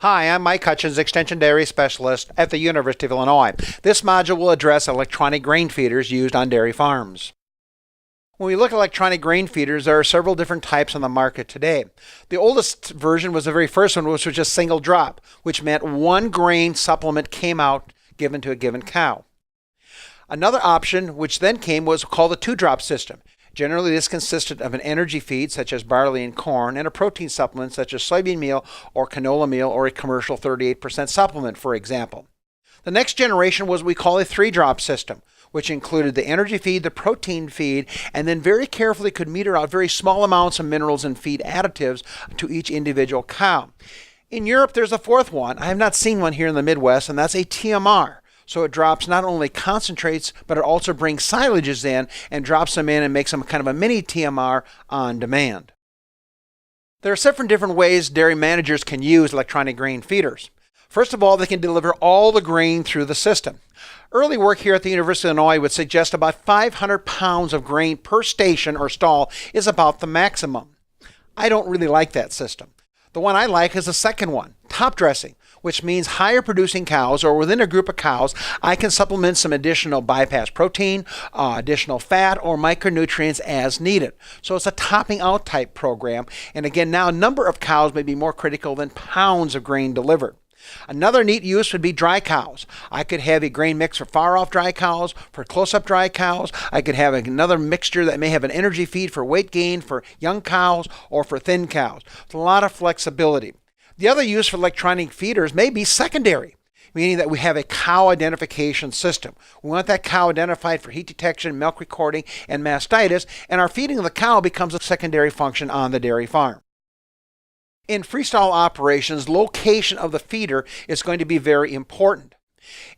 Hi, I'm Mike Hutjens, Extension Dairy Specialist at the University of Illinois. This module will address electronic grain feeders used on dairy farms. When we look at electronic grain feeders, there are several different types on the market today. The oldest version was the very first one, which was just single drop, which meant one grain supplement came out given to a given cow. Another option, which then came, was called the two-drop system. Generally, this consisted of an energy feed, such as barley and corn, and a protein supplement, such as soybean meal or canola meal, or a commercial 38% supplement, for example. The next generation was what we call a three-drop system, which included the energy feed, the protein feed, and then very carefully could meter out very small amounts of minerals and feed additives to each individual cow. In Europe, there's a fourth one. I have not seen one here in the Midwest, and that's a TMR. So it drops not only concentrates, but it also brings silages in and drops them in and makes them kind of a mini TMR on demand. There are several different ways dairy managers can use electronic grain feeders. First of all, they can deliver all the grain through the system. Early work here at the University of Illinois would suggest about 500 pounds of grain per station or stall is about the maximum. I don't really like that system. The one I like is the second one, top dressing, which means higher producing cows, or within a group of cows, I can supplement some additional bypass protein, additional fat, or micronutrients as needed. So it's a topping out type program. And again, now number of cows may be more critical than pounds of grain delivered. Another neat use would be dry cows. I could have a grain mix for far-off dry cows, for close-up dry cows. I could have another mixture that may have an energy feed for weight gain for young cows or for thin cows. It's a lot of flexibility. The other use for electronic feeders may be secondary, meaning that we have a cow identification system. We want that cow identified for heat detection, milk recording, and mastitis, and our feeding of the cow becomes a secondary function on the dairy farm. In freestall operations, location of the feeder is going to be very important.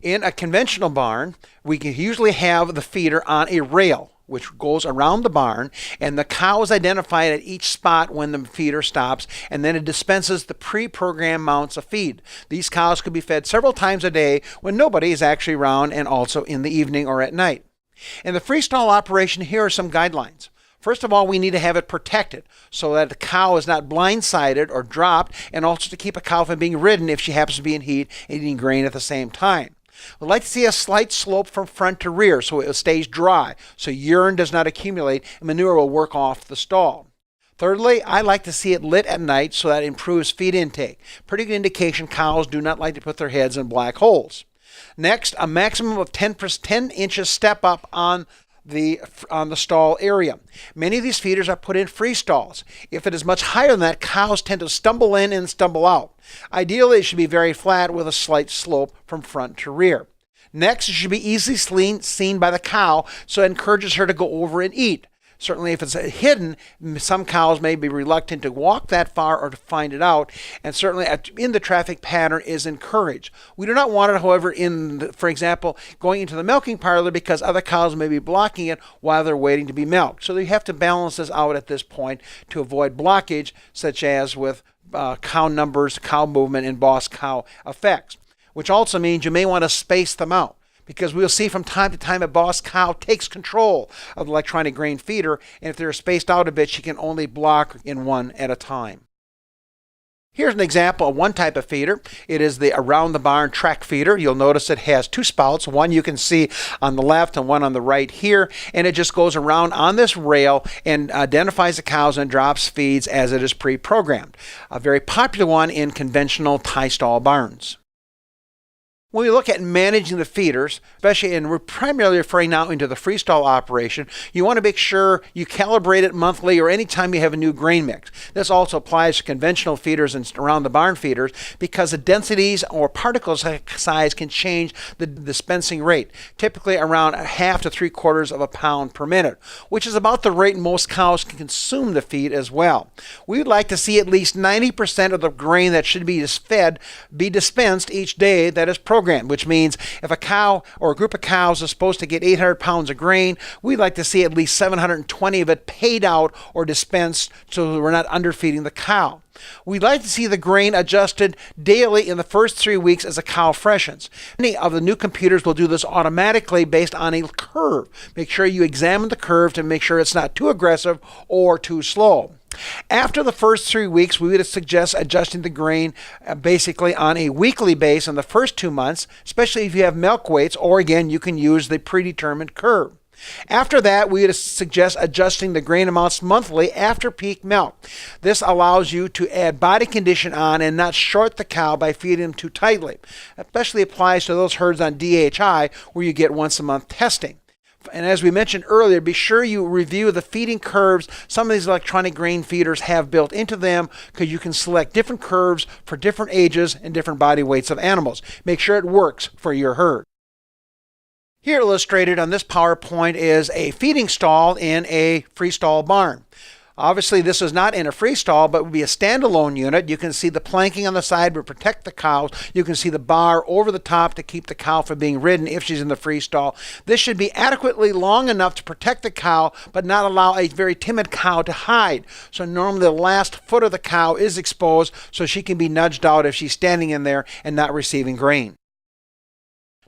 In a conventional barn, we can usually have the feeder on a rail, which goes around the barn, and the cow is identified at each spot when the feeder stops, and then it dispenses the pre-programmed amounts of feed. These cows could be fed several times a day when nobody is actually around, and also in the evening or at night. In the freestall operation, here are some guidelines. First of all, we need to have it protected so that the cow is not blindsided or dropped, and also to keep a cow from being ridden if she happens to be in heat and eating grain at the same time. We'd like to see a slight slope from front to rear so it stays dry, so urine does not accumulate and manure will work off the stall. Thirdly, I like to see it lit at night so that improves feed intake. Pretty good indication cows do not like to put their heads in black holes. Next, a maximum of 10 inches step up on the stall area. Many of these feeders are put in free stalls. If it is much higher than that, cows tend to stumble in and stumble out. Ideally, it should be very flat with a slight slope from front to rear. Next, it should be easily seen by the cow, so it encourages her to go over and eat. Certainly, if it's hidden, some cows may be reluctant to walk that far or to find it out, and certainly in the traffic pattern is encouraged. We do not want it, however, for example, going into the milking parlor because other cows may be blocking it while they're waiting to be milked. So you have to balance this out at this point to avoid blockage, such as with cow numbers, cow movement, and boss cow effects, which also means you may want to space them out, because we'll see from time to time a boss cow takes control of the electronic grain feeder, and if they're spaced out a bit, she can only block in one at a time. Here's an example of one type of feeder. It is the around the barn track feeder. You'll notice it has two spouts, one you can see on the left and one on the right here, and it just goes around on this rail and identifies the cows and drops feeds as it is pre-programmed. A very popular one in conventional tie stall barns. When we look at managing the feeders, especially, and we're primarily referring now into the freestall operation, you want to make sure you calibrate it monthly or anytime you have a new grain mix. This also applies to conventional feeders and around the barn feeders because the densities or particle size can change the dispensing rate, typically around 1/2 to 3/4 of a pound per minute, which is about the rate most cows can consume the feed as well. We would like to see at least 90% of the grain that should be fed be dispensed each day that is programmed, which means if a cow or a group of cows is supposed to get 800 pounds of grain, we'd like to see at least 720 of it paid out or dispensed so we're not underfeeding the cow. We'd like to see the grain adjusted daily in the first 3 weeks as a cow freshens. Many of the new computers will do this automatically based on a curve. Make sure you examine the curve to make sure it's not too aggressive or too slow. After the first 3 weeks, we would suggest adjusting the grain basically on a weekly basis in the first 2 months, especially if you have milk weights, or again, you can use the predetermined curve. After that, we would suggest adjusting the grain amounts monthly after peak milk. This allows you to add body condition on and not short the cow by feeding them too tightly. Especially applies to those herds on DHI where you get once a month testing. And as we mentioned earlier, be sure you review the feeding curves some of these electronic grain feeders have built into them, because you can select different curves for different ages and different body weights of animals. Make sure it works for your herd. Here illustrated on this PowerPoint is a feeding stall in a freestall barn. Obviously, this is not in a freestall, but would be a standalone unit. You can see the planking on the side would protect the cows. You can see the bar over the top to keep the cow from being ridden if she's in the freestall. This should be adequately long enough to protect the cow, but not allow a very timid cow to hide. So normally the last foot of the cow is exposed, so she can be nudged out if she's standing in there and not receiving grain.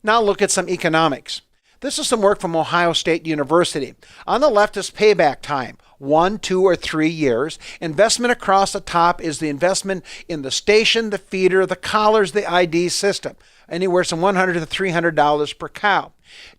Now look at some economics. This is some work from Ohio State University. On the left is payback time, 1, 2, or 3 years. Investment across the top is the investment in the station, the feeder, the collars, the ID system, anywhere from $100 to $300 per cow.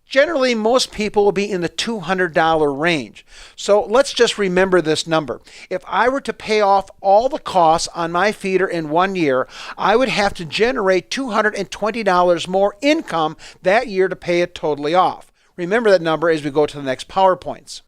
Generally, most people will be in the $200 range. So let's just remember this number. If I were to pay off all the costs on my feeder in 1 year, I would have to generate $220 more income that year to pay it totally off. Remember that number as we go to the next PowerPoints.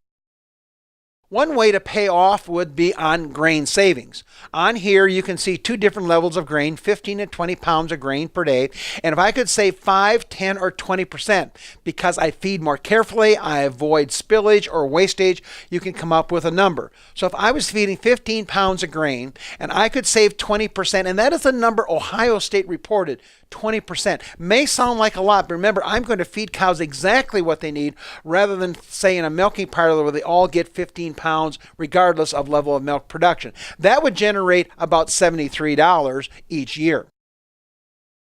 One way to pay off would be on grain savings. On here you can see 2 different levels of grain, 15 and 20 pounds of grain per day. And if I could save 5, 10, or 20% because I feed more carefully, I avoid spillage or wastage, you can come up with a number. So if I was feeding 15 pounds of grain and I could save 20%, and that is the number Ohio State reported, 20%. May sound like a lot, but remember, I'm going to feed cows exactly what they need rather than, say, in a milking parlor where they all get 15 pounds regardless of level of milk production. That would generate about $73 each year.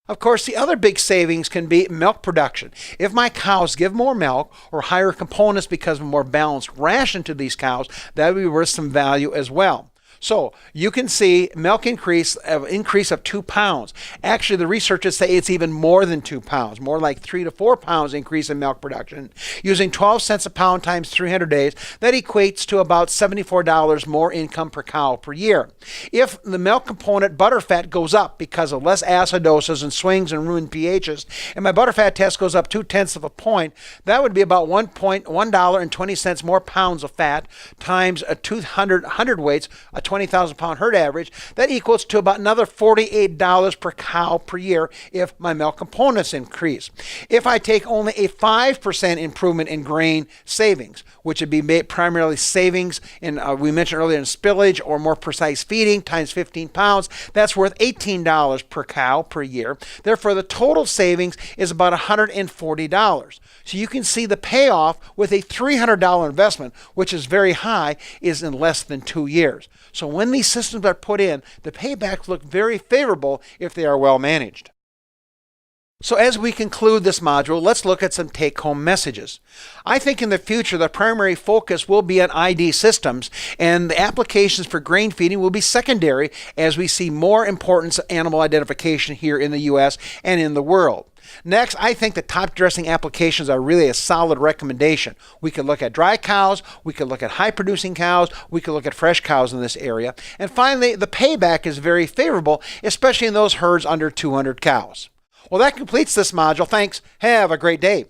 Of course, the other big savings can be milk production. If my cows give more milk or higher components because of a more balanced ration to these cows, that would be worth some value as well. So you can see milk increase of 2 pounds. Actually, the researchers say it's even more than 2 pounds, more like 3 to 4 pounds increase in milk production. Using 12 cents a pound times 300 days, that equates to about $74 more income per cow per year. If the milk component butterfat goes up because of less acidosis and swings in rumen pHs, and my butterfat test goes up 0.2 of a point, that would be about $1.20 more pounds of fat times a 200 hundredweights, a 20,000 pound herd average. That equals to about another $48 per cow per year if my milk components increase. If I take only a 5% improvement in grain savings, which would be primarily savings in, we mentioned earlier, in spillage or more precise feeding times 15 pounds, that's worth $18 per cow per year. Therefore, the total savings is about $140. So you can see the payoff with a $300 investment, which is very high, is in less than 2 years. So when these systems are put in, the paybacks look very favorable if they are well managed. So as we conclude this module, let's look at some take-home messages. I think in the future, the primary focus will be on ID systems, and the applications for grain feeding will be secondary as we see more importance of animal identification here in the U.S. and in the world. Next, I think the top dressing applications are really a solid recommendation. We could look at dry cows, we could look at high producing cows, we could look at fresh cows in this area. And finally, the payback is very favorable, especially in those herds under 200 cows. Well, that completes this module. Thanks. Have a great day.